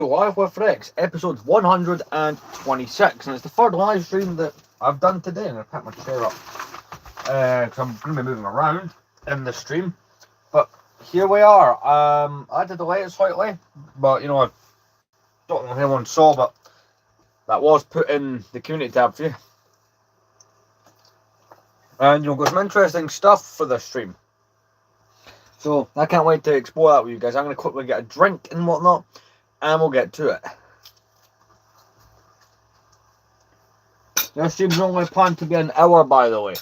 Live with Rex, episode 126, and it's the third live stream that I've done today. I'm going to pack my chair up because I'm going to be moving around in the stream. But here we are. I had to delay it slightly, but I don't know if anyone saw, but that was put in the community tab for you. And got some interesting stuff for this stream. So I can't wait to explore that with you guys. I'm going to quickly get a drink and whatnot, and we'll get to it. This stream's only planned to be an hour, by the way.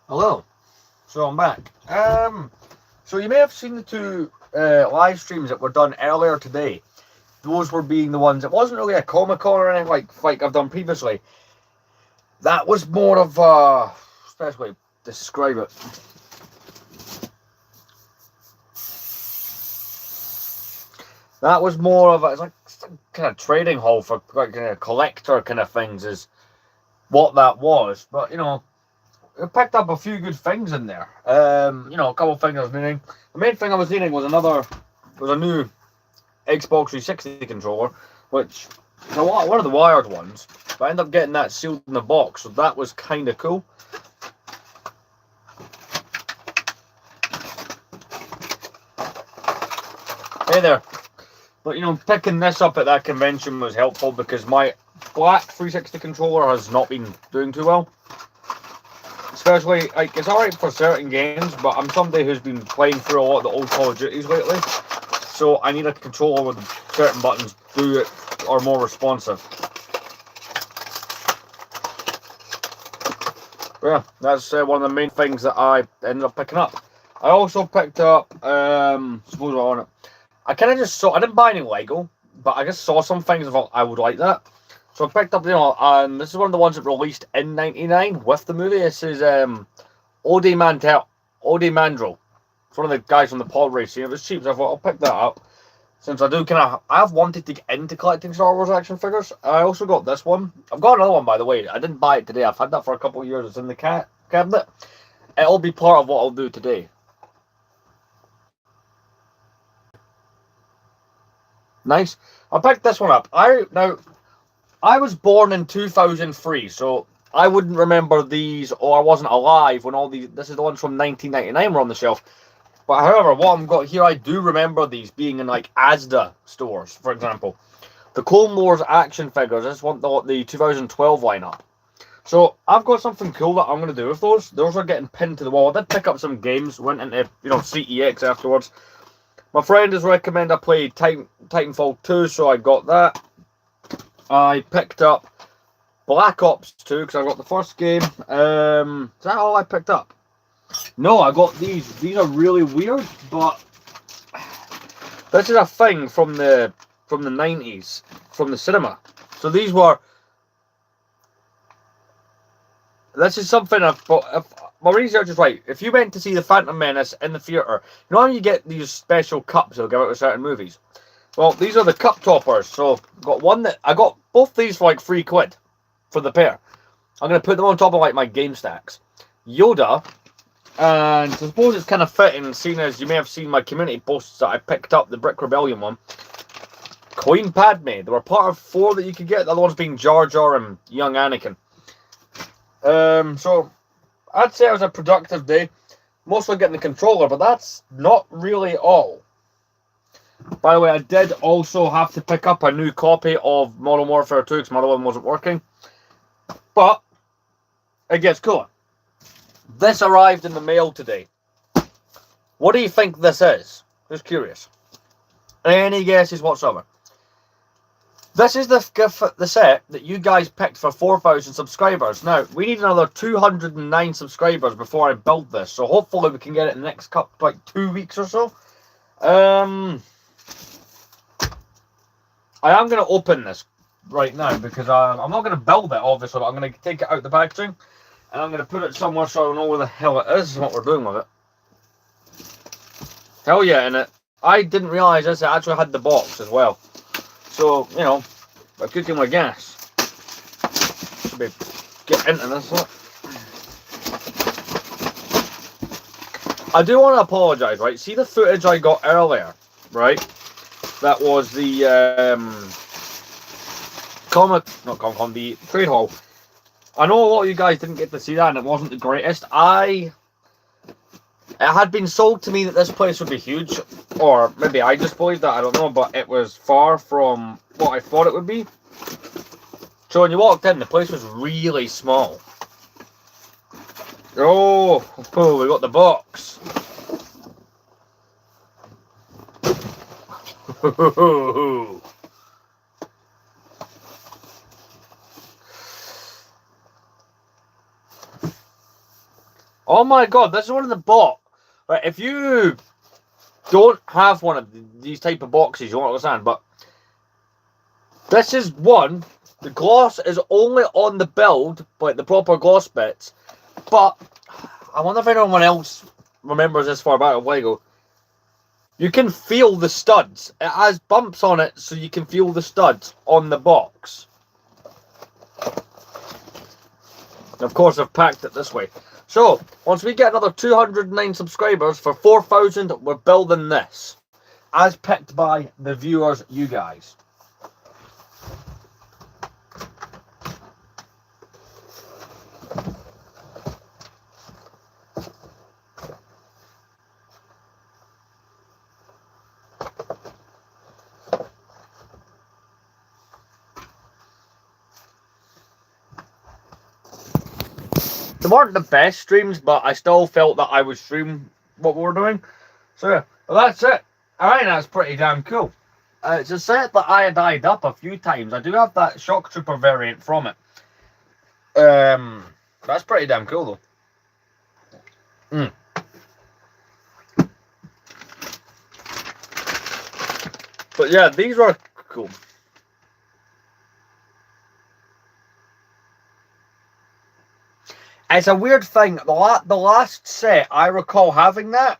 Hello. So I'm back. So you may have seen the two live streams that were done earlier today. Those were being the ones. It wasn't really a Comic-Con or anything like I've done previously. That was more of a best way to describe it. That was more of a, it's like some kind of trading hall for like kind of collector kind of things is what that was. But I picked up a few good things in there. A couple of things I was needing. The main thing I was needing was a new Xbox 360 controller, which is one of the wired ones. But I ended up getting that sealed in the box, so that was kind of cool. Hey there. But picking this up at that convention was helpful because my black 360 controller has not been doing too well. Especially, it's alright for certain games, but I'm somebody who's been playing through a lot of the old Call of Duties lately. So I need a controller with certain buttons are more responsive. But yeah, that's one of the main things that I ended up picking up. I also picked up, suppose on it. I kind of just saw, I didn't buy any Lego, but I just saw some things and thought I would like that. So I picked up, and this is one of the ones that released in '99 with the movie. This is Ode Mandrell. It's one of the guys from the pod racing. It was cheap, so I thought I'll pick that up. Since I've wanted to get into collecting Star Wars action figures. I also got this one. I've got another one, by the way. I didn't buy it today. I've had that for a couple of years. It's in the cabinet. It'll be part of what I'll do today. Nice. I picked this one up. I was born in 2003, so I wouldn't remember these, or I wasn't alive when all these. This is the ones from 1999 were on the shelf. But however, what I've got here, I do remember these being in like Asda stores, for example. The Clone Wars action figures. I just want the 2012 lineup. So I've got something cool that I'm going to do with those. Those are getting pinned to the wall. I did pick up some games, went into CEX afterwards. My friend has recommended I play Titanfall 2, so I got that. I picked up Black Ops 2 because I got the first game. Is that all I picked up? No, I got these. These are really weird, but this is a thing from the 90s, from the cinema. So these were. This is something I've got. If my research is right, if you went to see The Phantom Menace in the theatre, how you get these special cups they'll give out with certain movies? Well, these are the cup toppers. So I got both these for like £3 for the pair. I'm going to put them on top of like my game stacks. Yoda, and I suppose it's kind of fitting, seeing as you may have seen my community posts that I picked up, the Brick Rebellion one. Queen Padme. There were part of 4 that you could get. The other ones being Jar Jar and young Anakin. So I'd say it was a productive day. mostly getting the controller, but that's not really all. By the way, I did also have to pick up a new copy of Modern Warfare 2 because my other one wasn't working. But it gets cooler. This arrived in the mail today. What do you think this is? Just curious. Any guesses whatsoever? This is the set that you guys picked for 4,000 subscribers. Now, we need another 209 subscribers before I build this. So hopefully we can get it in the next like 2 weeks or so. I am going to open this right now because I'm not going to build it, obviously, but I'm going to take it out the packaging and I'm going to put it somewhere so I know where the hell it is and what we're doing with it. Hell yeah, and I didn't realise this, it actually had the box as well. So, you know, by cooking with gas. Should be get into this. Look. I do want to apologise, right? See the footage I got earlier, right? That was the the trade hall. I know a lot of you guys didn't get to see that and it wasn't the greatest. It had been sold to me that this place would be huge, or maybe I just believed that, I don't know, but it was far from what I thought it would be. So when you walked in, the place was really small. Oh, we got the box. Oh my god, this is one of the box. Right, if you don't have one of these type of boxes, you won't understand, but this is one. The gloss is only on the build, like the proper gloss bits, but I wonder if anyone else remembers this far back of Lego. You can feel the studs. It has bumps on it, so you can feel the studs on the box. Of course, I've packed it this way. So, once we get another 209 subscribers for 4,000, we're building this. As picked by the viewers, you guys. They weren't the best streams, but I still felt that I would stream what we were doing. So yeah, well, that's it. I think that's pretty damn cool. It's a set that I had eyed up a few times. I do have that Shock Trooper variant from it. That's pretty damn cool though. But yeah, these are cool. It's a weird thing. The last set I recall having that.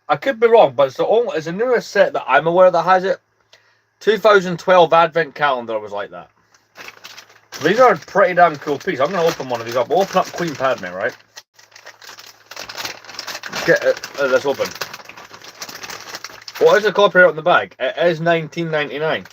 I could be wrong, but it's the newest set that I'm aware that has it. 2012 Advent Calendar was like that. These are a pretty damn cool piece. I'm going to open one of these up. We'll open up Queen Padme, right? Get this open. What is the copyright on the bag? It is 1999.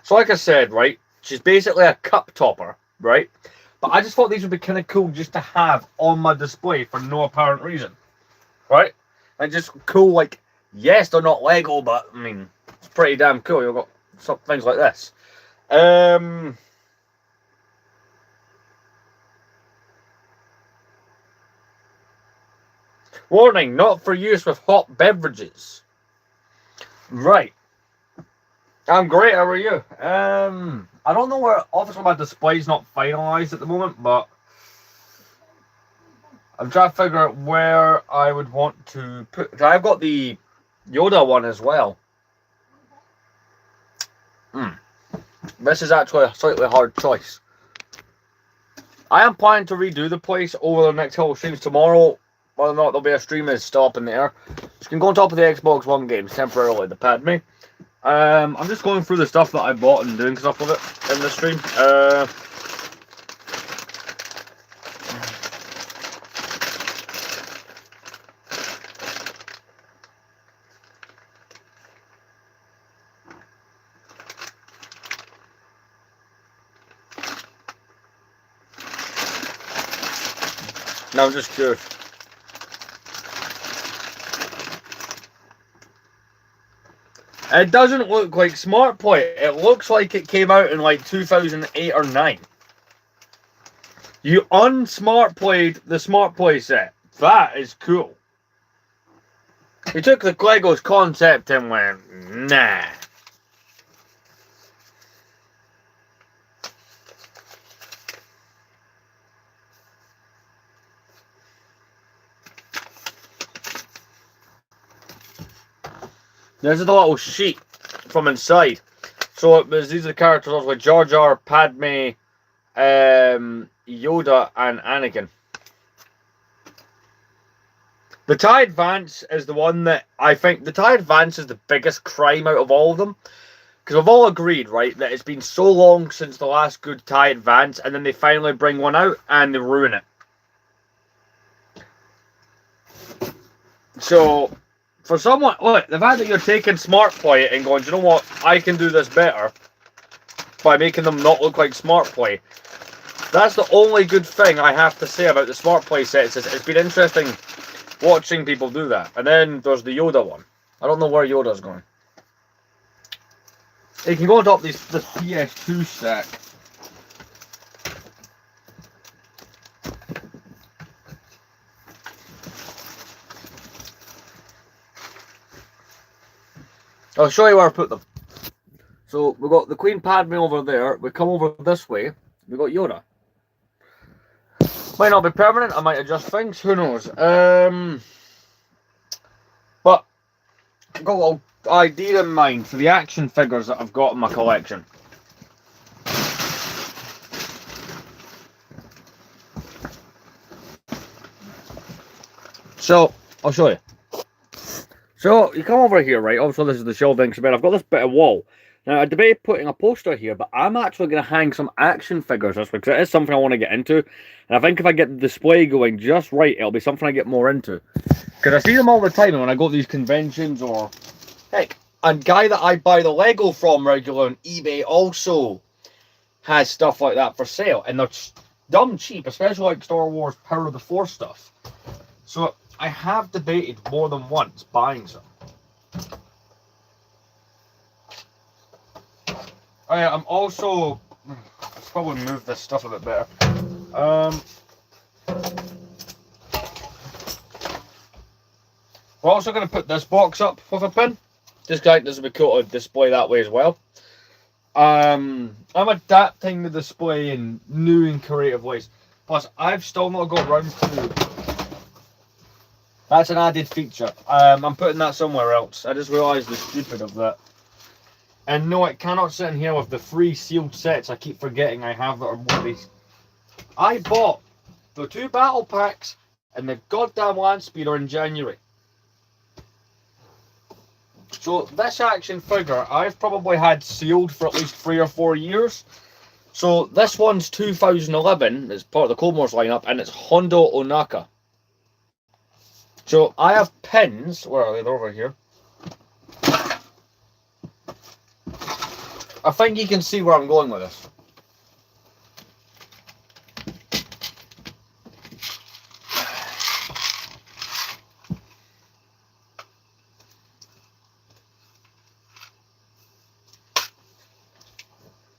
So like I said, right, she's basically a cup topper, right? But I just thought these would be kind of cool just to have on my display for no apparent reason, right? And just cool, like, yes, they're not Lego, but, I mean, it's pretty damn cool. You've got some things like this. Warning, not for use with hot beverages. Right. I'm great, how are you? I don't know where, obviously my display's not finalised at the moment, but I'm trying to figure out where I would want to put, I've got the Yoda one as well. This is actually a slightly hard choice. I am planning to redo the place over the next couple of streams tomorrow. Whether or not there'll be a stream is still up in the air. So you can go on top of the Xbox One games temporarily, the Padme. I'm just going through the stuff that I bought and doing stuff with it in the stream. No, I'm just curious. It doesn't look like Smart Play. It looks like it came out in like 2008 or 9. You unsmart played the Smart Play set. That is cool. He took the Legos concept and went, nah. This is the little sheet from inside. So it was, these are the characters like Jar Jar, Padme, Yoda, and Anakin. The TIE Advance is the one that I think the TIE Advance is the biggest crime out of all of them. Because we've all agreed, right, that it's been so long since the last good TIE Advance, and then they finally bring one out and they ruin it. So, for someone, look, the fact that you're taking Smart Play and going, do you know what, I can do this better by making them not look like Smart Play. That's the only good thing I have to say about the Smart Play sets. It's been interesting watching people do that. And then there's the Yoda one. I don't know where Yoda's going. You can go on top of this PS2 stack. I'll show you where I put them. So we've got the Queen Padme over there. We come over this way. We've got Yoda. Might not be permanent. I might adjust things. Who knows? But I've got an idea in mind for the action figures that I've got in my collection. So I'll show you. So you come over here, right? Obviously, this is the shelving bed. I've got this bit of wall. Now, I debate putting a poster here, but I'm actually going to hang some action figures this week, because it is something I want to get into. And I think if I get the display going just right, it'll be something I get more into. Because I see them all the time when I go to these conventions, or heck, a guy that I buy the Lego from regular on eBay also has stuff like that for sale. And they're dumb cheap, especially like Star Wars Power of the Force stuff. So I have debated more than once buying some. I'm also, let's probably move this stuff a bit better. We're also going to put this box up with a pin. This guy doesn't be cool to display that way as well. I'm adapting the display in new and creative ways. Plus, I've still not got round to. That's an added feature. I'm putting that somewhere else. I just realised the stupid of that. And no, it cannot sit in here with the free sealed sets. I keep forgetting I have that are one of these. I bought the 2 battle packs and the goddamn land speeder in January. So this action figure I've probably had sealed for at least 3 or 4 years. So this one's 2011. It's part of the Clone Wars lineup, and it's Hondo Ohnaka. So I have pins. Where are they? They're over here. I think you can see where I'm going with this.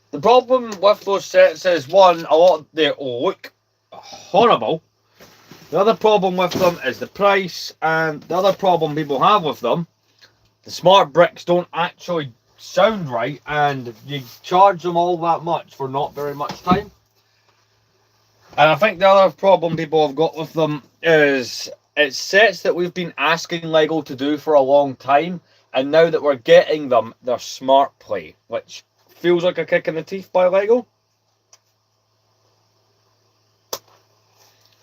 The problem with those sets is, one, a lot of they look horrible. The other problem with them is the price, and the other problem people have with them, the smart bricks don't actually sound right, and you charge them all that much for not very much time. And I think the other problem people have got with them is it's sets that we've been asking Lego to do for a long time, and now that we're getting them, they're Smart Play, which feels like a kick in the teeth by Lego.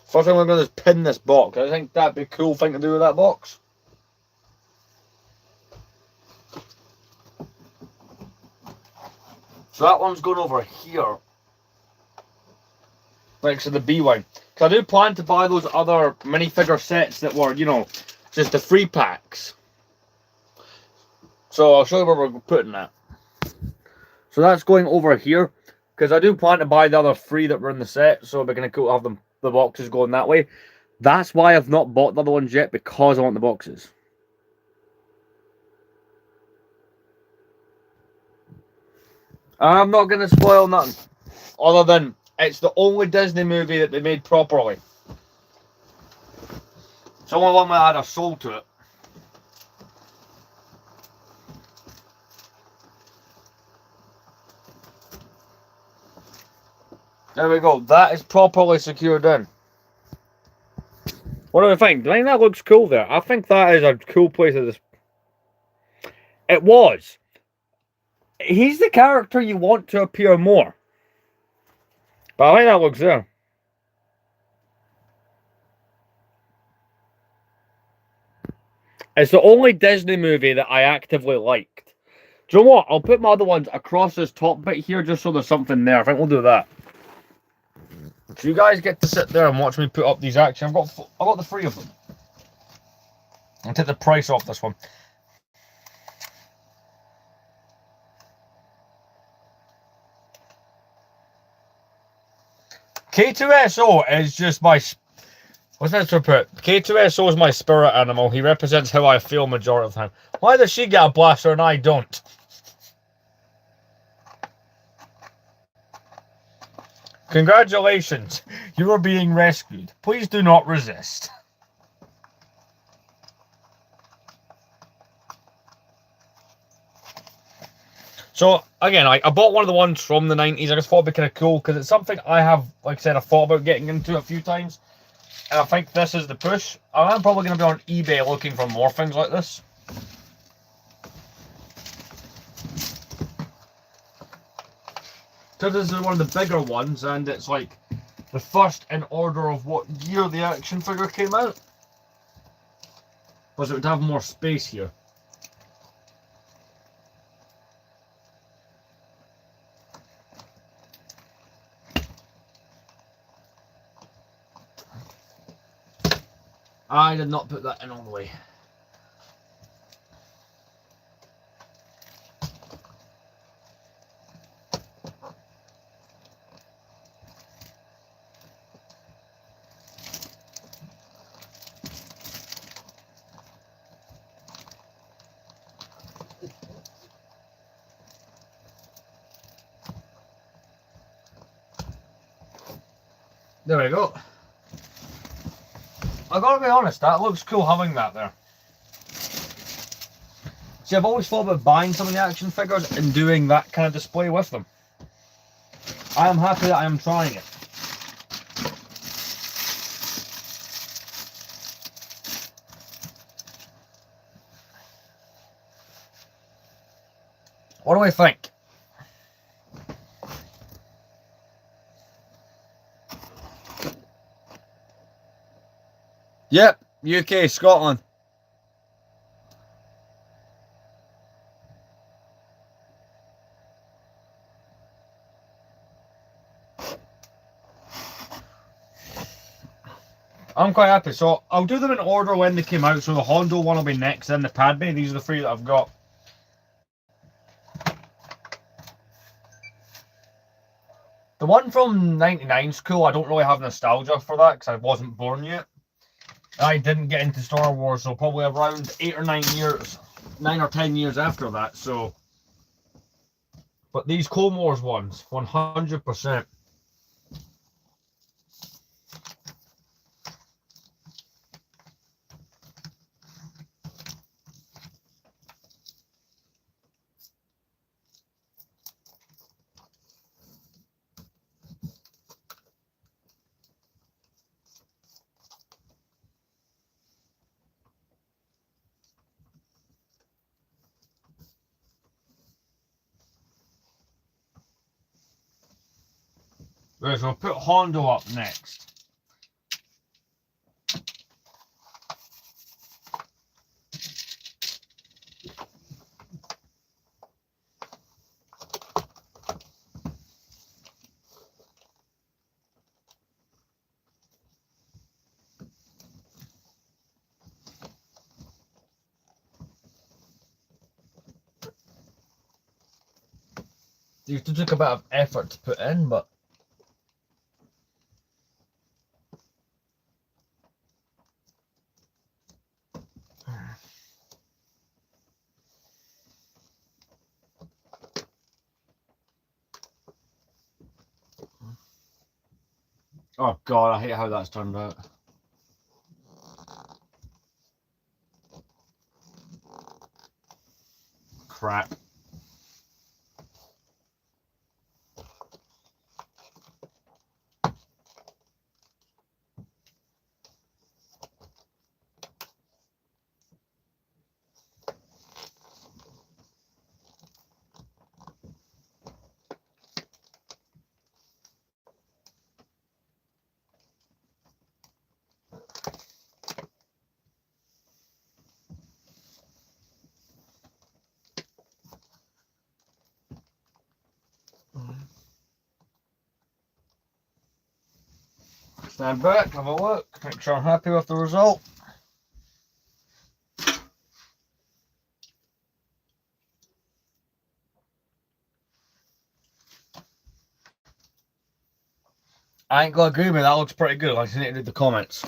First thing we're going to do is pin this box. I think that'd be a cool thing to do with that box. So that one's going over here, next to the B one. Because I do plan to buy those other minifigure sets that were, you know, just the free packs. So I'll show you where we're putting that. So that's going over here, because I do plan to buy the other 3 that were in the set, so it'd be kind of cool to have them, the boxes going that way. That's why I've not bought the other ones yet, because I want the boxes. I'm not going to spoil nothing. Other than, it's the only Disney movie that they made properly. It's the only one that had a soul to it. There we go. That is properly secured in. What do I think? Do I think that looks cool there? I think that is a cool place of this. It was. He's the character you want to appear more. But I think that looks there. It's the only Disney movie that I actively liked. Do you know what? I'll put my other ones across this top bit here just so there's something there. I think we'll do that. So you guys get to sit there and watch me put up these action. I've got the three of them. I'll take the price off this one. K2SO is just my... What's that to put? K2SO is my spirit animal. He represents how I feel majority of the time. Why does she get a blaster and I don't? Congratulations. You are being rescued. Please do not resist. So, again, I bought one of the ones from the 90s. I just thought it'd be kind of cool because it's something I have, like I said, I thought about getting into a few times. And I think this is the push. I'm probably going to be on eBay looking for more things like this. So this is one of the bigger ones, and it's like the first in order of what year the action figure came out. Because it would have more space here. I did not put that in all the way. There we go. I gotta be honest, that looks cool having that there. See, I've always thought about buying some of the action figures and doing that kind of display with them. I am happy that I am trying it. What do I think? Yep, UK, Scotland. I'm quite happy. So I'll do them in order when they came out. So the Hondo one will be next, then the Padme. These are the three that I've got. The one from '99 is cool. I don't really have nostalgia for that because I wasn't born yet. I didn't get into Star Wars, so probably around 8 or 9 years, 9 or 10 years after that. So, but these Clone Wars ones, 100%. Right, so I'll put Hondo up next. These took a bit of effort to put in, but Oh god, I hate how that's turned out. Crap. Stand back, have a look, make sure I'm happy with the result. I ain't gonna agree with me, that looks pretty good. I just need to read the comments.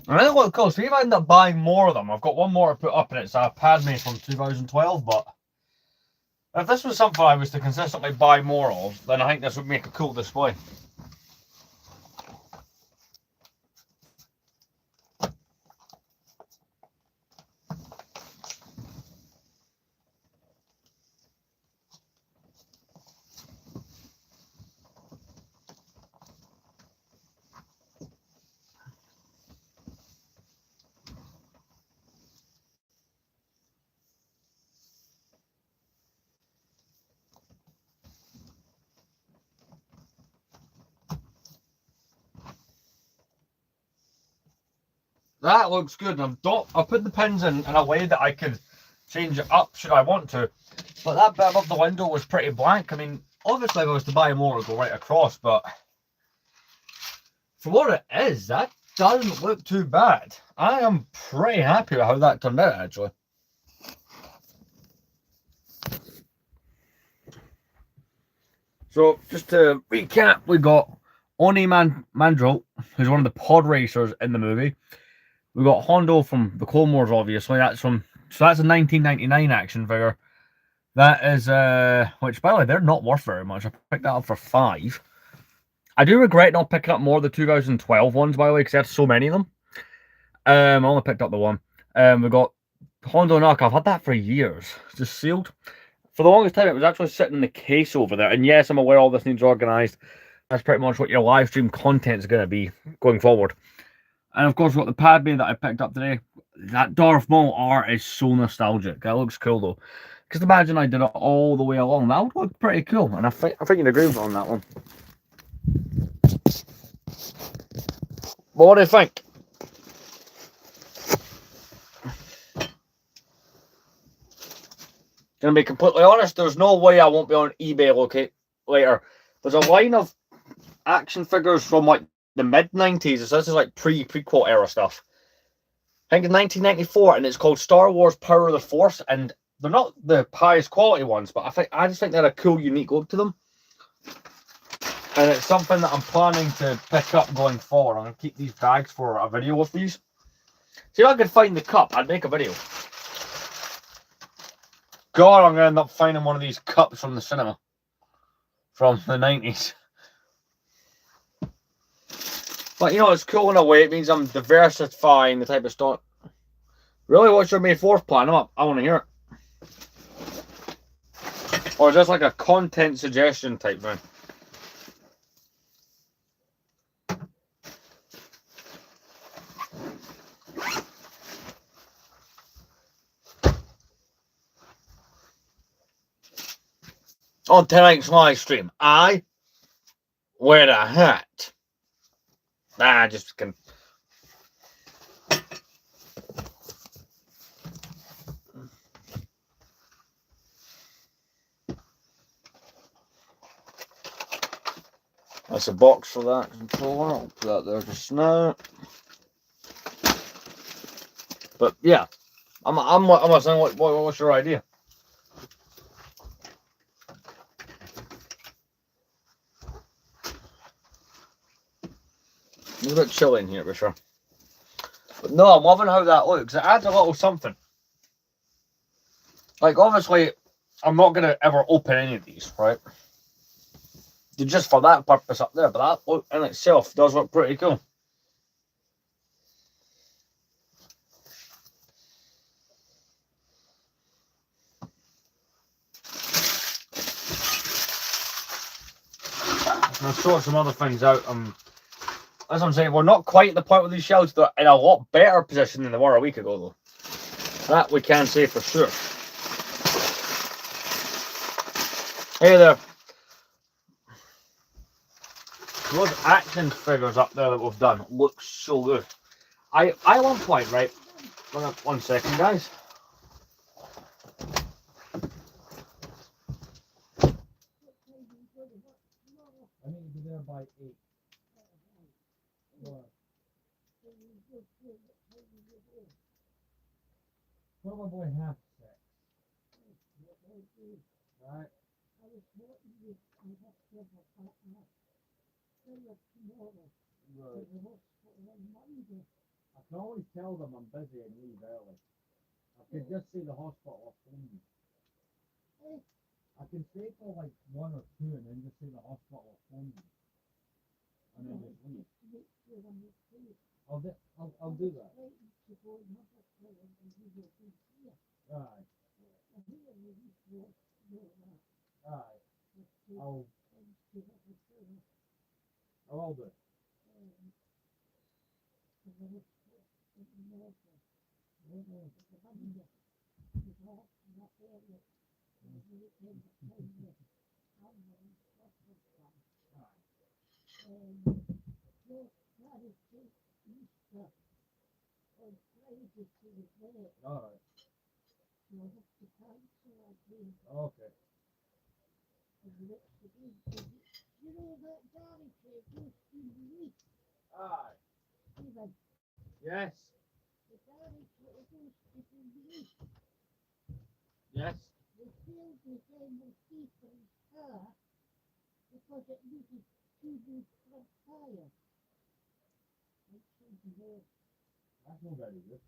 I think what cool, so if I end up buying more of them, I've got one more to put up and it's a Padme from 2012, but if this was something I was to consistently buy more of, then I think this would make a cool display. That looks good. I'll put the pins in a way that I can change it up should I want to. But that bit above the window was pretty blank. I mean, obviously if I was to buy more, it'd go right across, but for what it is, that doesn't look too bad. I am pretty happy with how that turned out, actually. So, just to recap, we got Oni Mandrel, who's one of the pod racers in the movie. We got Hondo from the Clone Wars, obviously. That's a 1999 action figure. That is, which by the way, they're not worth very much. I picked that up for $5. I do regret not picking up more of the 2012 ones, by the way, because I had so many of them. I only picked up the one. We got Hondo Knock. I've had that for years, just sealed. For the longest time, it was actually sitting in the case over there. And yes, I'm aware all this needs organised. That's pretty much what your live stream content is going to be going forward. And of course, we've got the Padme that I picked up today. That Darth Maul art is so nostalgic. That looks cool though. Just imagine I did it all the way along. That would look pretty cool. And I think you'd agree with me on that one. But what do you think? Gonna be completely honest, there's no way I won't be on eBay later. There's a line of action figures from like the mid-90s. So this is like prequel era stuff. I think in 1994, and it's called Star Wars Power of the Force, and they're not the highest quality ones, but I just think they're a cool, unique look to them. And it's something that I'm planning to pick up going forward. I'm going to keep these bags for a video with these. See if I could find the cup, I'd make a video. God, I'm going to end up finding one of these cups from the cinema. From the 90s. But you know, it's cool in a way. It means I'm diversifying the type of stuff. Really, what's your May 4th plan? I want to hear it. Or is this like a content suggestion type thing? On tonight's live stream, I wear a hat. I just can. That's a box for that controller. I'll put that there just now. But yeah, I'm saying, what's your idea? It's a bit chilly in here for sure. But no, I'm loving how that looks. It adds a little something. Like, obviously, I'm not going to ever open any of these, right? Just for that purpose up there, but that in itself does look pretty cool. I'll sort some other things out. As I'm saying, we're not quite at the point with these shelves. They're in a lot better position than they were a week ago, though. That we can say for sure. Hey there. Those action figures up there that we've done look so good. I one point, right? 1 second, guys. I need to be there by 8. Probably half 6. Right. I can always tell them I'm busy and leave early. I could just say the hospital or phone me. I can stay for like 1 or 2 and then just say the hospital or phone me. And then just leave. I'll do that. Right. Right. I'll do it. All right. Okay. Aye. Yes. Yes. That's not very good.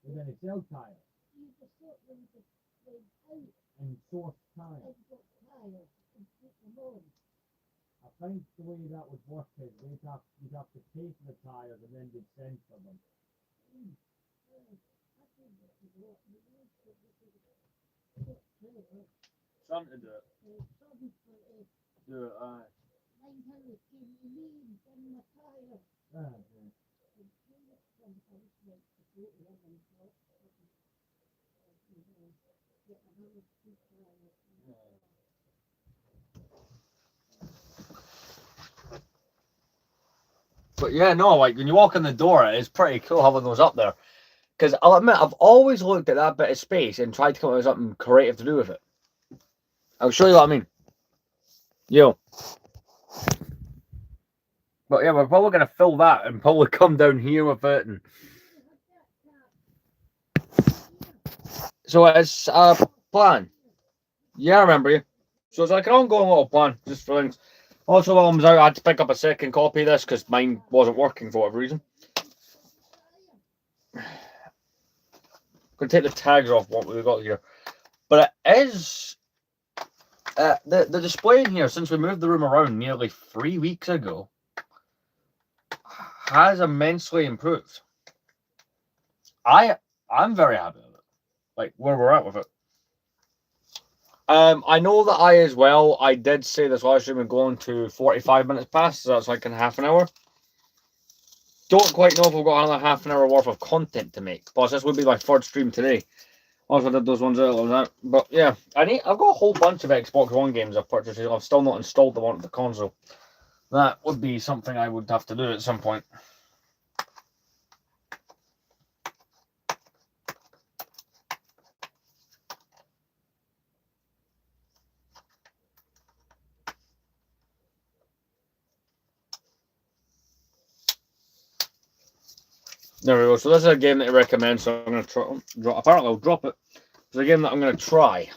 We're going to sell tires. And source tires. I think the way that would work is you'd have to pay for the tires and then they'd send for them. Something to do it. Do it, aye. But yeah, no, like when you walk in the door, it's pretty cool having those up there. Because I'll admit, I've always looked at that bit of space and tried to come up with something creative to do with it. I'll show you what I mean. Yo. But yeah, we're probably going to fill that and probably come down here with it. And so it's a plan. Yeah, I remember you. So it's like an ongoing little plan, just for things. Also, while I was out, I had to pick up a second copy of this because mine wasn't working for whatever reason. I'm going to take the tags off what we've got here. But it is... the display in here, since we moved the room around nearly 3 weeks ago, has immensely improved. I'm very happy with it. Like, where we're at with it. I know that I did say this last stream and going to 45 minutes past, so that's like in half an hour. Don't quite know if we've got another half an hour worth of content to make. Plus, this would be my third stream today. Also, I did those ones earlier. But yeah, I've got a whole bunch of Xbox One games I've purchased. I've still not installed them onto the console. That would be something I would have to do at some point. There we go. So this is a game that I recommend. So I'm going to try. Apparently, I'll drop it. It's a game that I'm going to try.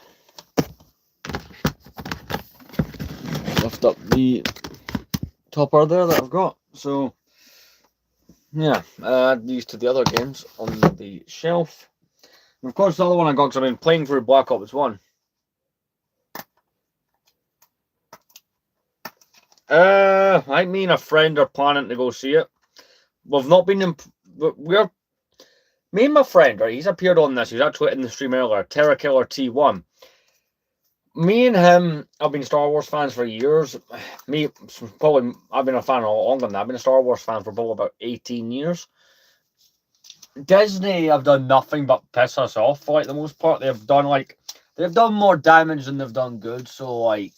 Lift up the topper there that I've got. So yeah, add these to the other games on the shelf. Of course, the other one I got because I've been playing through Black Ops 1. I me and a friend are planning to go see it. We've not been in. We're me and my friend, right? He's appeared on this. He's actually in the stream earlier. Terra Killer T1. Me and him have been Star Wars fans for years. Me, probably, I've been a fan a lot longer than that. I've been a Star Wars fan for probably about 18 years. Disney have done nothing but piss us off for like the most part. They've done more damage than they've done good. So like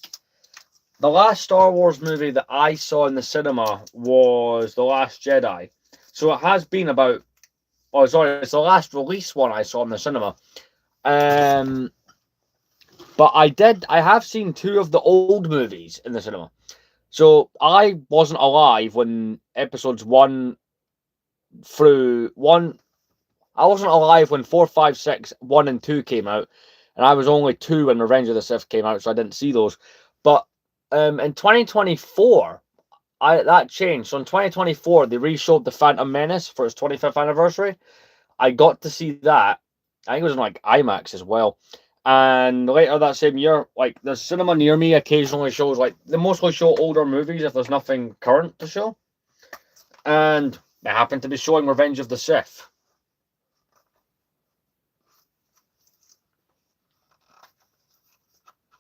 the last Star Wars movie that I saw in the cinema was The Last Jedi. So it has been about, oh sorry, it's the last release one I saw in the cinema. But I have seen two of the old movies in the cinema. So I wasn't alive when episodes I wasn't alive when 4, 5, 6, 1 and 2 came out, and I was only 2 when Revenge of the Sith came out, so I didn't see those. But in 2024, that changed. So in 2024, they re-showed The Phantom Menace for its 25th anniversary. I got to see that. I think it was in like IMAX as well. And later that same year, like the cinema near me occasionally shows they mostly show older movies if there's nothing current to show. And they happened to be showing Revenge of the Sith.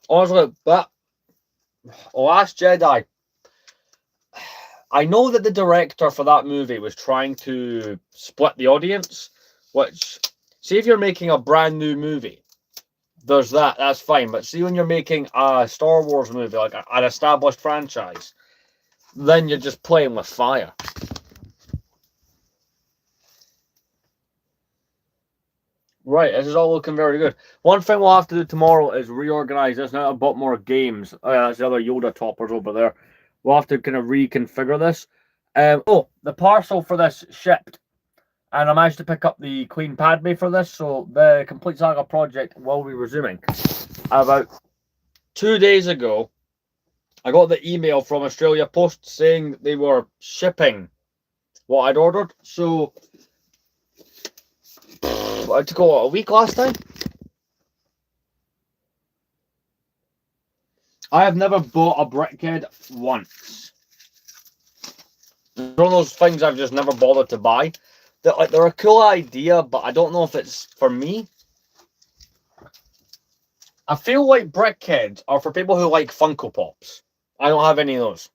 Honestly, that Last Jedi, I know that the director for that movie was trying to split the audience, which, see if you're making a brand new movie, there's that's fine. But see when you're making a Star Wars movie, like an established franchise, then you're just playing with fire. Right, this is all looking very good. One thing we'll have to do tomorrow is reorganize this. Now I've bought more games. Oh yeah, that's the other Yoda toppers over there. We'll have to kind of reconfigure this. Oh, the parcel for this shipped. And I managed to pick up the Queen Padme for this, so the Complete Saga project will be resuming. About 2 days ago, I got the email from Australia Post saying that they were shipping what I'd ordered. So it took a week last time. I have never bought a Brickhead once. It's one of those things I've just never bothered to buy. They're a cool idea, but I don't know if it's for me. I feel like Brickheads are for people who like Funko Pops. I don't have any of those.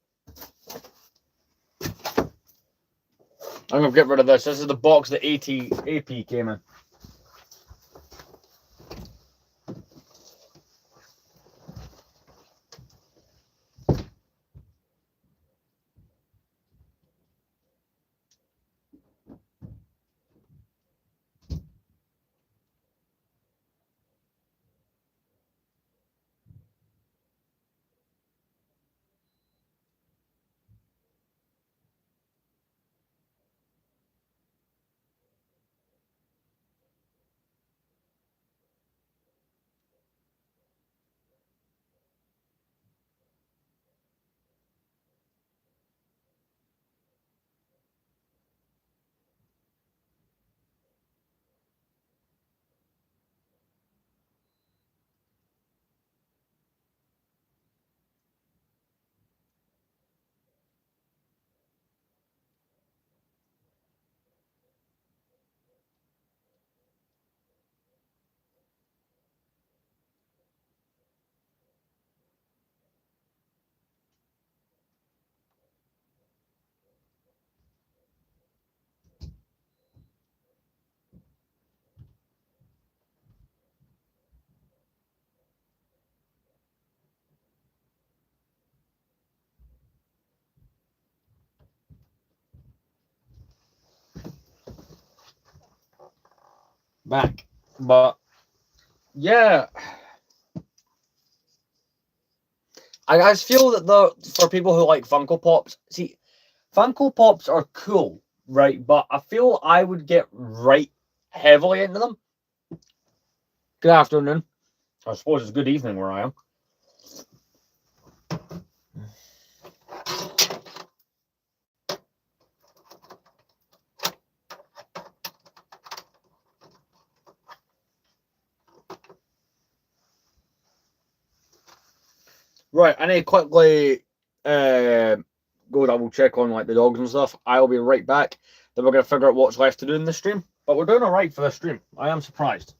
I'm gonna get rid of this. This is the box that AP came in. Back. But yeah, I just feel that for people who like Funko Pops, see, Funko Pops are cool, right? But I feel I would get right heavily into them. Good afternoon. I suppose it's good evening where I am. Right, I need to quickly go double check on like the dogs and stuff. I'll be right back. Then we're gonna figure out what's left to do in the stream. But we're doing alright for this stream. I am surprised.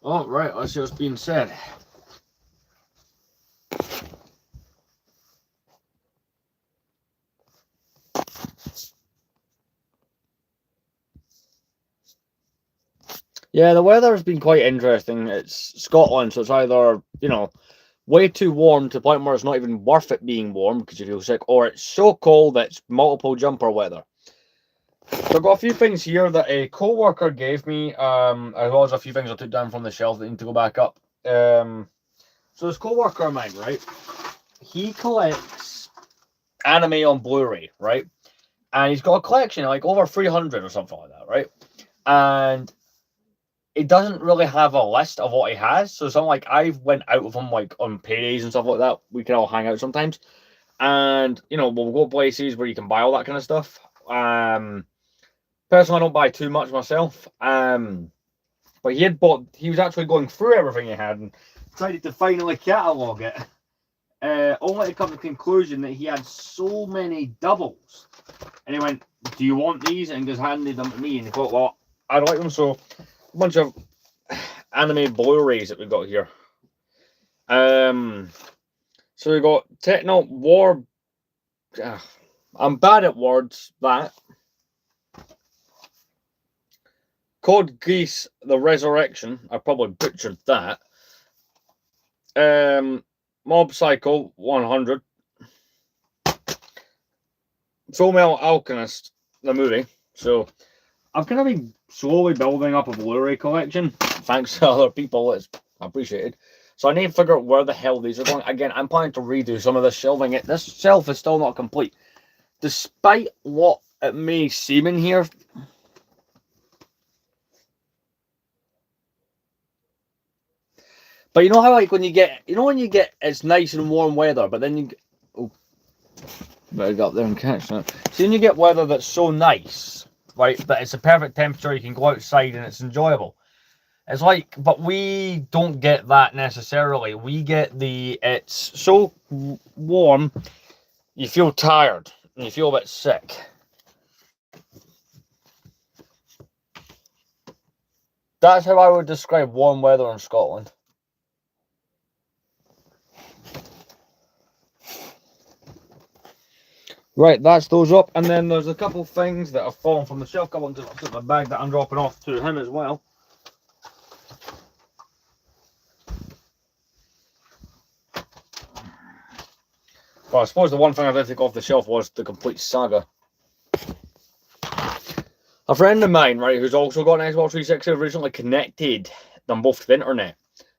Oh, right, let's see what's being said. Yeah, the weather has been quite interesting. It's Scotland, so it's either, way too warm to the point where it's not even worth it being warm because you feel sick, or it's so cold that it's multiple jumper weather. So I've got a few things here that a co-worker gave me, as well as a few things I took down from the shelf that need to go back up. So this co-worker of mine, right, he collects anime on Blu-ray, right? And he's got a collection of like over 300 or something like that, right? And it doesn't really have a list of what he has. So something like I went out with him like on paydays and stuff like that. We can all hang out sometimes. And we'll go places where you can buy all that kind of stuff. Personally, I don't buy too much myself. But But he was actually going through everything he had and decided to finally catalogue it. Only to come to the conclusion that he had so many doubles. And he went, "Do you want these?" And just handed them to me. And he thought, "Well, I like them." So, a bunch of anime Blu-rays that we've got here. So we got Techno War. I'm bad at words. That Code Geass: The Resurrection. I probably butchered that. Mob Psycho 100. Fullmetal Alchemist, the movie. So I've kind of been slowly building up a Blu-ray collection, thanks to other people. It's appreciated. So I need to figure out where the hell these are going. Again, I'm planning to redo some of this shelving. This shelf is still not complete, despite what it may seem in here. But you know how, like, when you get it's nice and warm weather, but then you get, oh, better go up there and catch that. So then you get weather that's so nice, right, that it's a perfect temperature, you can go outside and it's enjoyable. It's like, but we don't get that necessarily. We get it's so warm, you feel tired, and you feel a bit sick. That's how I would describe warm weather in Scotland. Right, that's those up, and then there's a couple things that have fallen from the shelf. Come on, to the bag that I'm dropping off to him as well. Well, I suppose the one thing I did take off the shelf was the complete saga. A friend of mine, right, who's also got an Xbox 360, recently connected them both to the internet.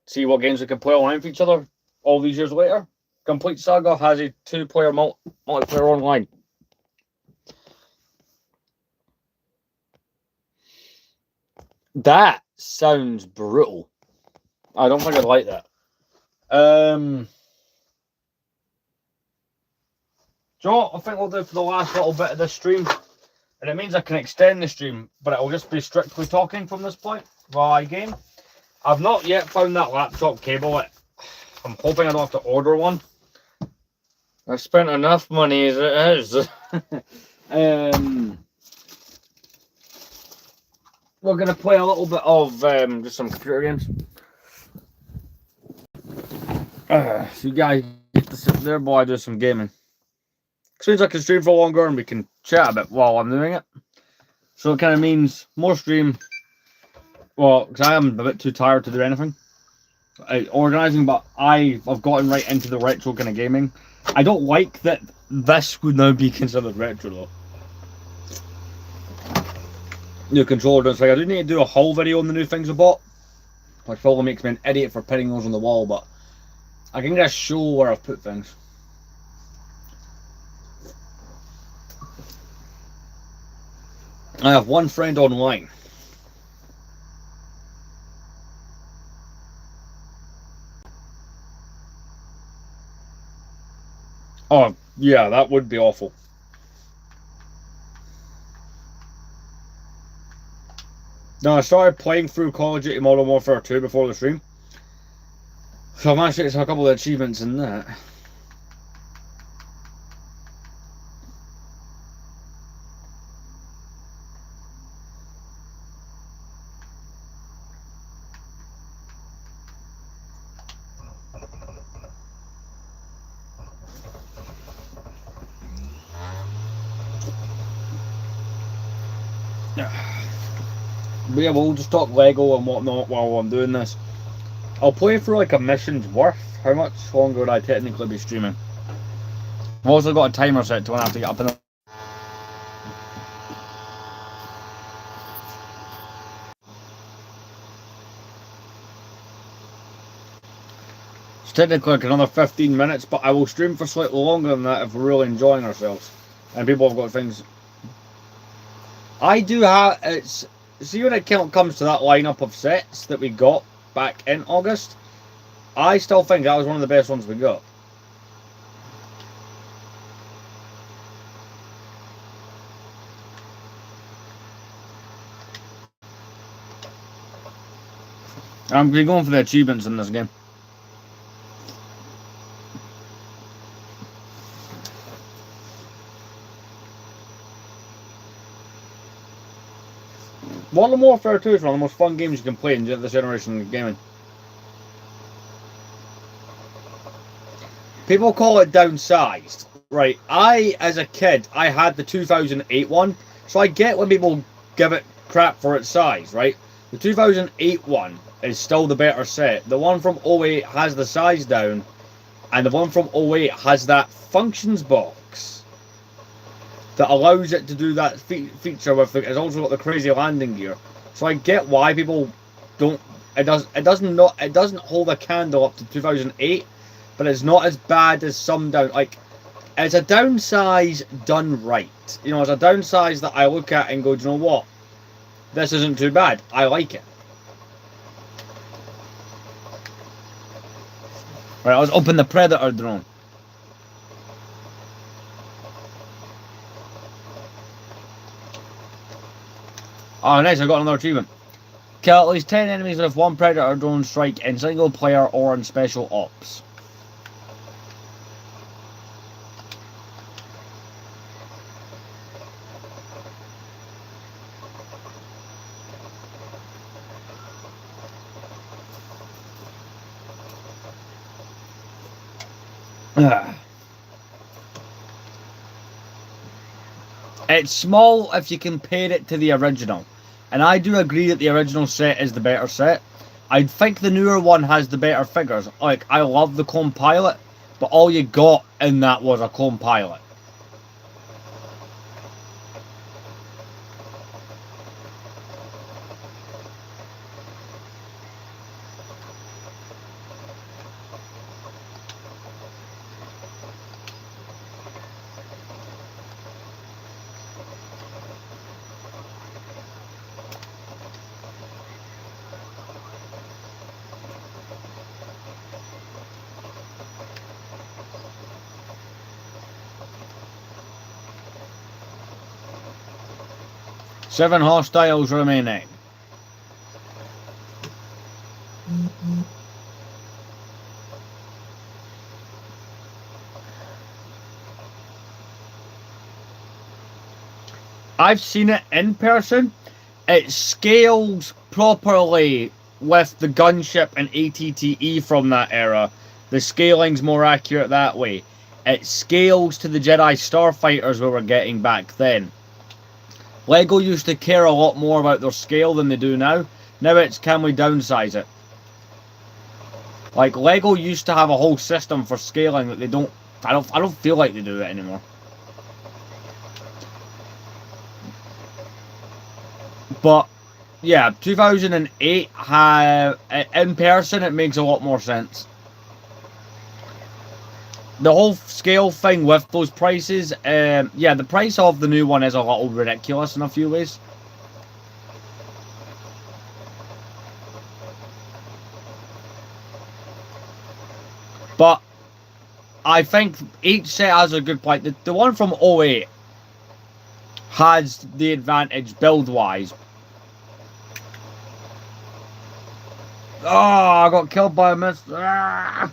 See what games we can play online for each other all these years later. Complete Saga has a 2-player multiplayer online. That sounds brutal. I don't think I'd like that. So I think we'll do for the last little bit of this stream. And it means I can extend the stream, but it'll just be strictly talking from this point while I game. I've not yet found that laptop cable. I'm hoping I don't have to order one. I've spent enough money as it is. We're going to play a little bit of just some computer games. So you guys get to sit there while I do some gaming. Seems I can stream for longer and we can chat a bit while I'm doing it. So it kind of means more stream. Well, because I am a bit too tired to do anything. Organising, but I've gotten right into the retro kind of gaming. I don't like that this would now be considered retro though. New controller, it's like I do need to do a whole video on the new things I bought, which probably makes me an idiot for pinning those on the wall, but I can just show where I've put things. I have one friend online. Oh, yeah, that would be awful. Now, I started playing through Call of Duty Modern Warfare 2 before the stream. So I managed to get a couple of achievements in that. But yeah, we'll just talk Lego and whatnot while I'm doing this. I'll play for like a mission's worth. How much longer would I technically be streaming? I've also got a timer set to when I have to get up in the... It's technically like another 15 minutes, but I will stream for slightly longer than that if we're really enjoying ourselves. And people have got things... I do have... See, when it comes to that lineup of sets that we got back in August, I still think that was one of the best ones we got. I'm going for the achievements in this game. Modern Warfare 2 is one of the most fun games you can play in this generation of gaming. People call it downsized. Right, as a kid, I had the 2008 one, so I get when people give it crap for its size, right? The 2008 one is still the better set. The one from 08 has the size down, and the one from 08 has that functions box that allows it to do that feature with it's also got the crazy landing gear. So I get why people don't. It doesn't hold a candle up to 2008, but it's not as bad as some down. Like, it's a downsize done right. You know, it's a downsize that I look at and go, do you know what? This isn't too bad. I like it. Right, let's open the Predator drone. Oh, nice, I got another achievement. Kill at least 10 enemies with 1 Predator drone strike in single player or in special ops. It's small if you compare it to the original, and I do agree that the original set is the better set. I think the newer one has the better figures. Like, I love the Clone Pilot, but all you got in that was a Clone Pilot. Seven hostiles remaining. I've seen it in person. It scales properly with the gunship and ATTE from that era. The scaling's more accurate that way. It scales to the Jedi Starfighters we were getting back then. Lego used to care a lot more about their scale than they do now. Now it's, can we downsize it? Like, Lego used to have a whole system for scaling that they don't. I don't feel like they do it anymore. But yeah, 2008 in person it makes a lot more sense. The whole scale thing with those prices, yeah, the price of the new one is a little ridiculous in a few ways. But I think each set has a good point. The one from 08 has the advantage build-wise. Oh, I got killed by a miss. Ah!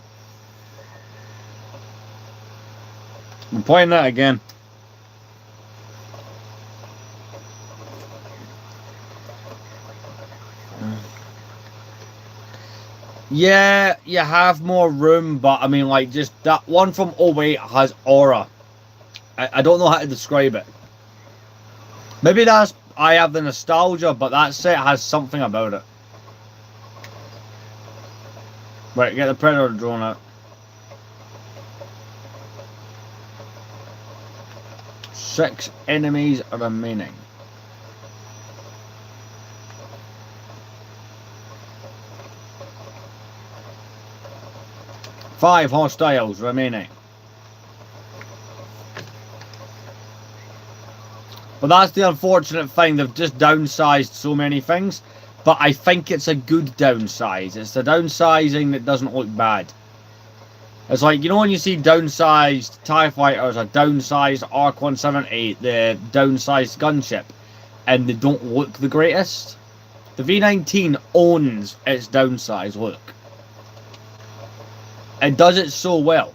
I'm playing that again. Yeah, you have more room, but I mean, like, just that one from 08 has aura. I don't know how to describe it. Maybe that's, I have the nostalgia, but that set has something about it. Right, get the Predator drone out. 6 enemies remaining. Five hostiles remaining. But that's the unfortunate thing, they've just downsized so many things. But I think it's a good downsize. It's the downsizing that doesn't look bad. It's like, you know when you see downsized TIE fighters, a downsized ARC 178, the downsized gunship, and they don't look the greatest? The V19 owns its downsize look. It does it so well.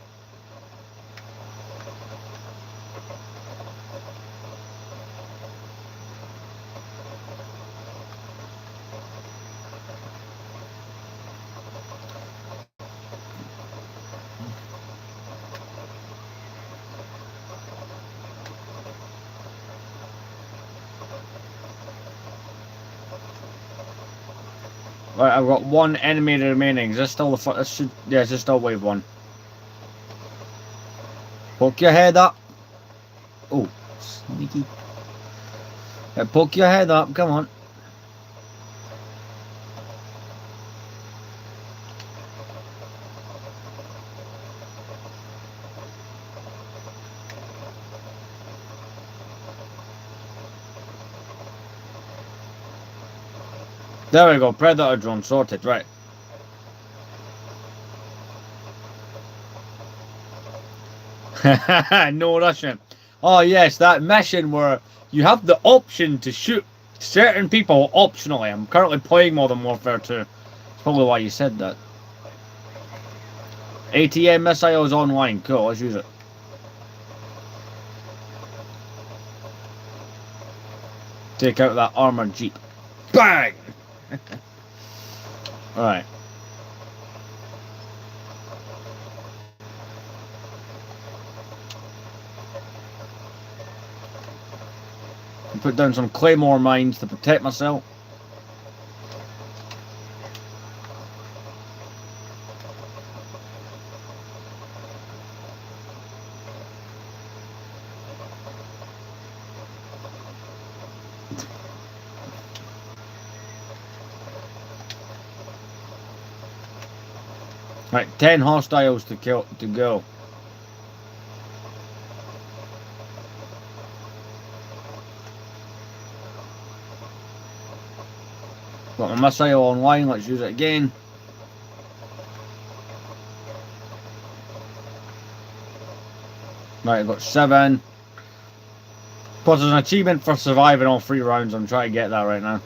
Right, I've got one enemy remaining. Is this still the this should, yeah, this is still wave 1. Poke your head up. Oh, sneaky. Yeah, poke your head up, come on. There we go, Predator drone sorted, right. No Russian. Oh yes, that mission where you have the option to shoot certain people optionally. I'm currently playing Modern Warfare 2. That's probably why you said that. ATM missiles online. Cool, let's use it. Take out that armored jeep. Bang! Alright. Put down some claymore mines to protect myself. Right, 10 hostiles to go. Got my missile online, let's use it again. Right, I've got 7. Plus there's an achievement for surviving all 3 rounds, I'm trying to get that right now.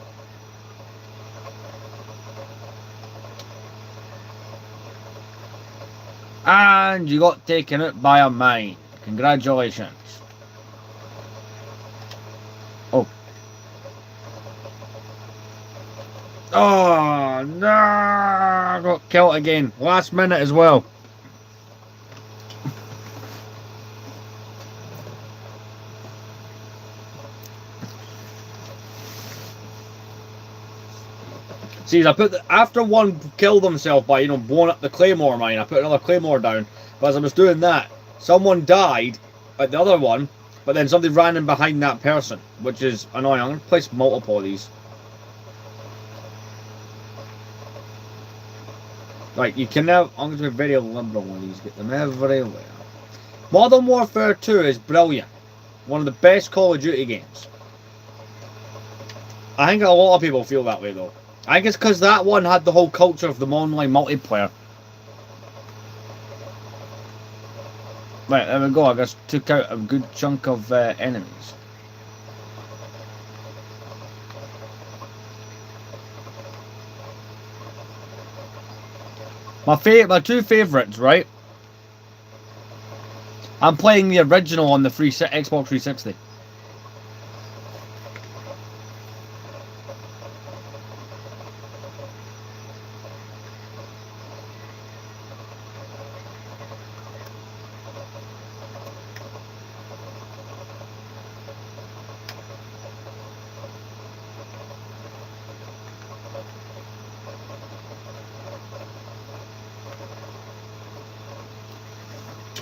And you got taken out by a mine. Congratulations. Oh. Oh, no. I got killed again. Last minute as well. See, I put after one killed himself by, blowing up the claymore mine, I put another claymore down. But as I was doing that, someone died at the other one, but then somebody ran in behind that person, which is annoying. I'm going to place multiple of these. Right, you can now, I'm going to be very liberal on these, get them everywhere. Modern Warfare 2 is brilliant. One of the best Call of Duty games. I think a lot of people feel that way though. I think it's because that one had the whole culture of the online multiplayer. Right, there we go. I just took out a good chunk of enemies. My two favourites, right? I'm playing the original on the Xbox 360.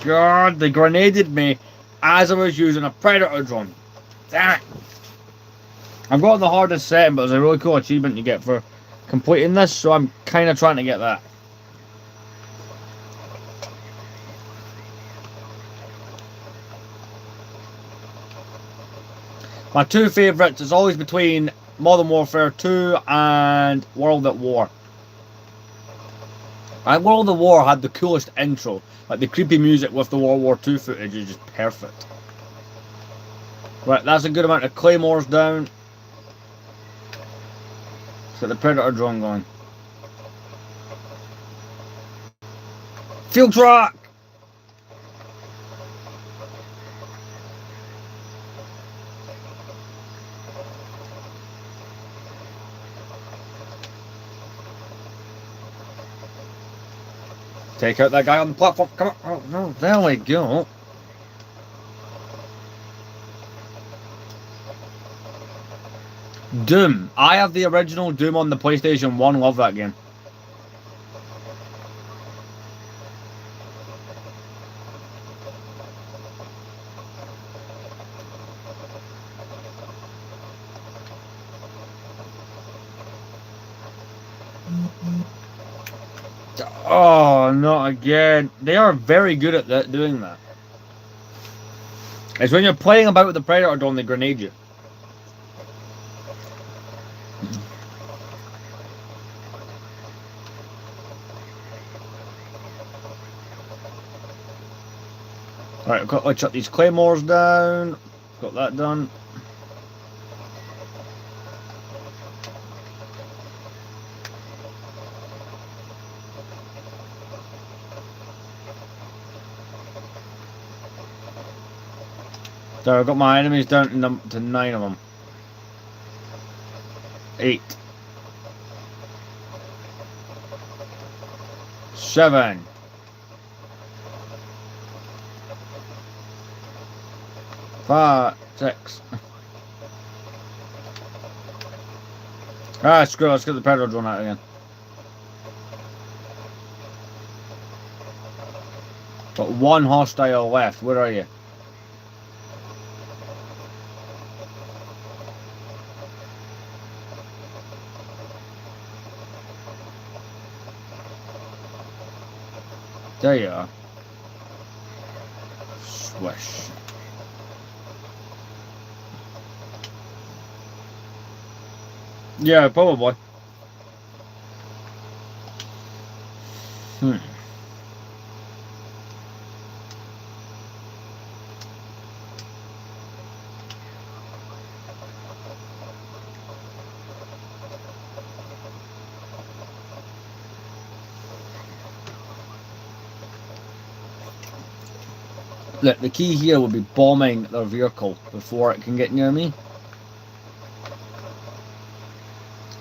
God, they grenaded me as I was using a Predator drone. Damn it. I've got the hardest setting, but there's a really cool achievement you get for completing this, so I'm kind of trying to get that. My two favourites is always between Modern Warfare 2 and World at War. And World at War had the coolest intro. Like the creepy music with the World War II footage is just perfect. Right, that's a good amount of claymores down. Let's get the Predator drone going. Field truck! Take out that guy on the platform. Come on. Oh, no, there we go. Doom. I have the original Doom on the PlayStation 1. Love that game. Oh, not again. They are very good at that, doing that. It's when you're playing about with the Predator drone, they grenade you. Alright, I've got to shut these claymores down. Got that done. So I've got my enemies down to 9 of them. 8. 7. 5, 6. Ah, screw it, let's get the Predator drone out again. Got 1 hostile left, where are you? There you are. Swish. Yeah, probably. Look, the key here will be bombing their vehicle before it can get near me.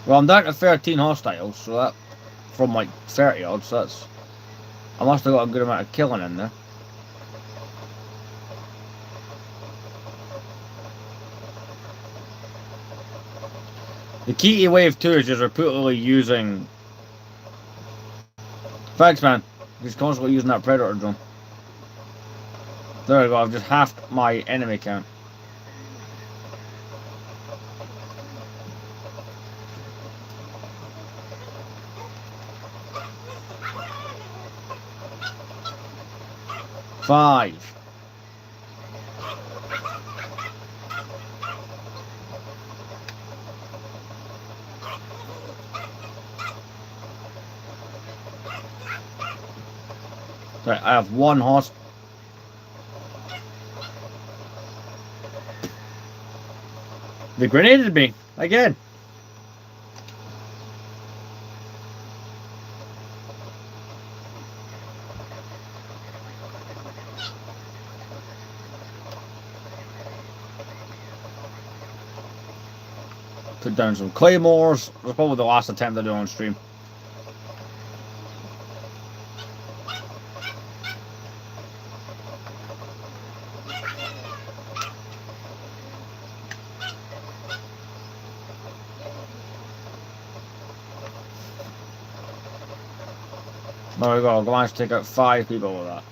Well, I'm down to 13 hostiles, so that from like 30 odds, so that's... I must have got a good amount of killing in there. The key to wave 2 is just repeatedly using... Thanks, man. He's constantly using that Predator drone. There we go, I've just halved my enemy count. Five. Right, I have 1 horse. They grenaded me again. Put down some claymores. That's probably the last attempt I do on stream. There we go, I'll manage to take out 5 people with that.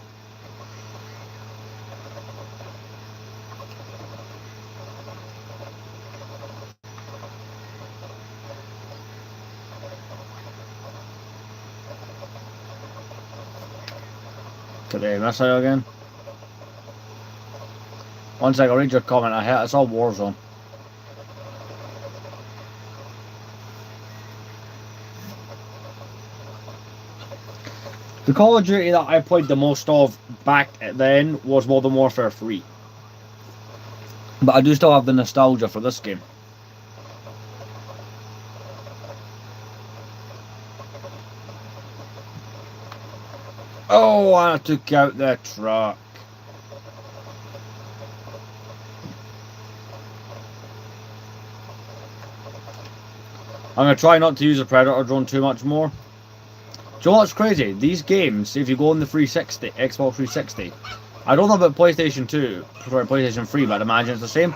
Today, missile again. One sec, I'll read your comment. It's all Warzone. The Call of Duty that I played the most of back then was Modern Warfare 3. But I do still have the nostalgia for this game. Oh, I took out the truck. I'm going to try not to use the Predator drone too much more. Do you know what's crazy? These games, if you go on the 360, Xbox 360, I don't know about PlayStation 2, sorry, PlayStation 3, but I imagine it's the same.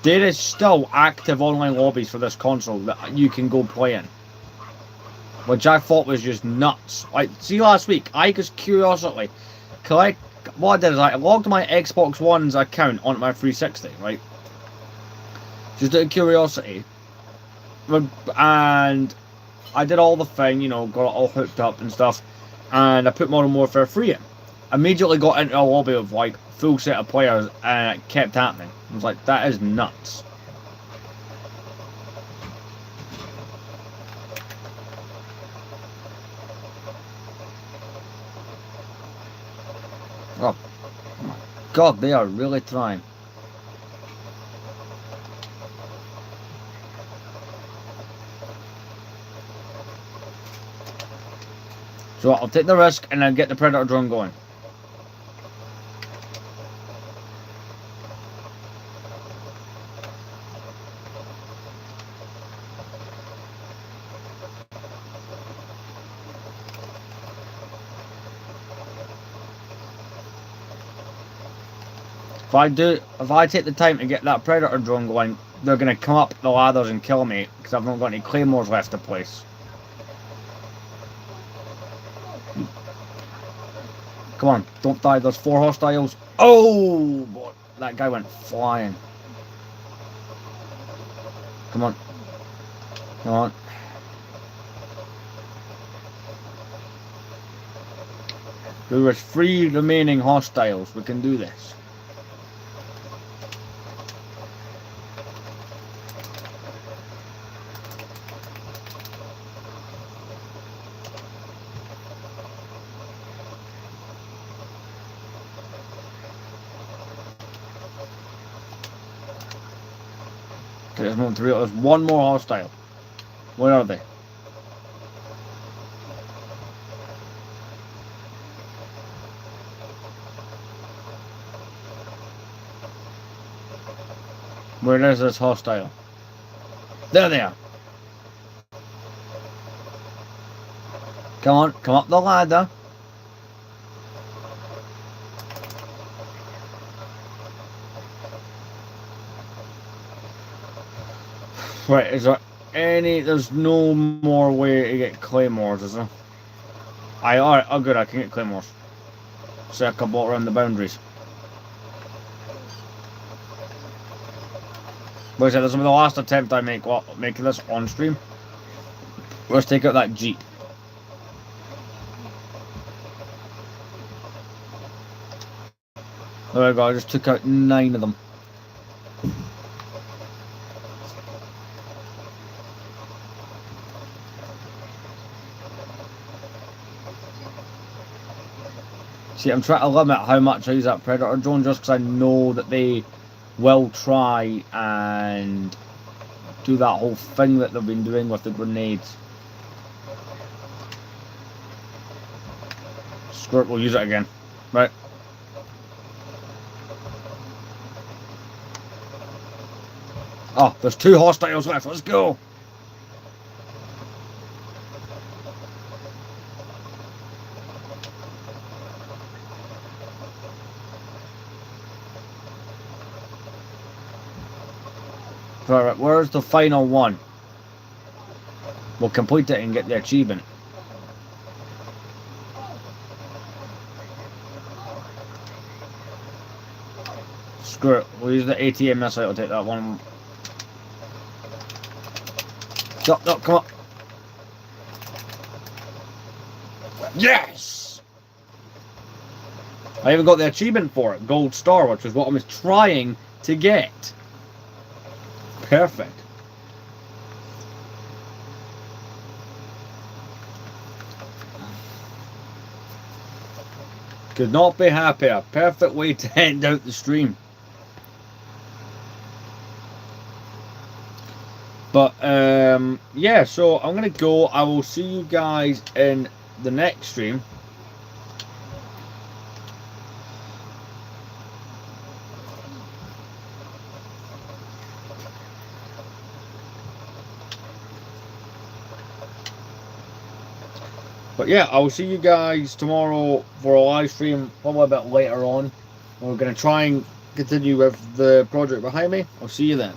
There is still active online lobbies for this console that you can go play in. Which I thought was just nuts. Like, see last week, I just curiously what I did is I logged my Xbox One's account onto my 360, right? Just out of curiosity. And I did all the thing, you know, got it all hooked up and stuff. And I put Modern Warfare 3 in. Immediately got into a lobby of like full set of players and it kept happening. I was like, that is nuts. Oh my god, they are really trying. So I'll take the risk and then get the Predator drone going. If I take the time to get that Predator drone going, they're going to come up the ladders and kill me because I've not got any claymores left to place. Come on, don't die, there's 4 hostiles. Oh, boy, that guy went flying. Come on. Come on. There is 3 remaining hostiles, we can do this. There's one more hostile. Where are they? Where is this hostile? There they are. Come on, come up the ladder. Right, is there any... There's no more way to get claymores, is there? Alright, oh good, I can get claymores. Circle ball around the boundaries. But I said, this will be the last attempt I make while making this on stream. Let's take out that Jeep. There we go, I just took out 9 of them. See, I'm trying to limit how much I use that Predator drone just because I know that they will try and do that whole thing that they've been doing with the grenades. Screw it, we'll use it again. Right. Oh, there's 2 hostiles left, let's go! Right, where's the final one? We'll complete it and get the achievement. Screw it, we'll use the ATM missile, I'll take that one. Stop, no, come on. Yes! I even got the achievement for it, Gold Star, which is what I was trying to get. Perfect. Could not be happier. Perfect way to end out the stream. But yeah, so I'm gonna go. I will see you guys in the next stream. But yeah, I'll see you guys tomorrow for a live stream, probably a bit later on. We're going to try and continue with the project behind me. I'll see you then.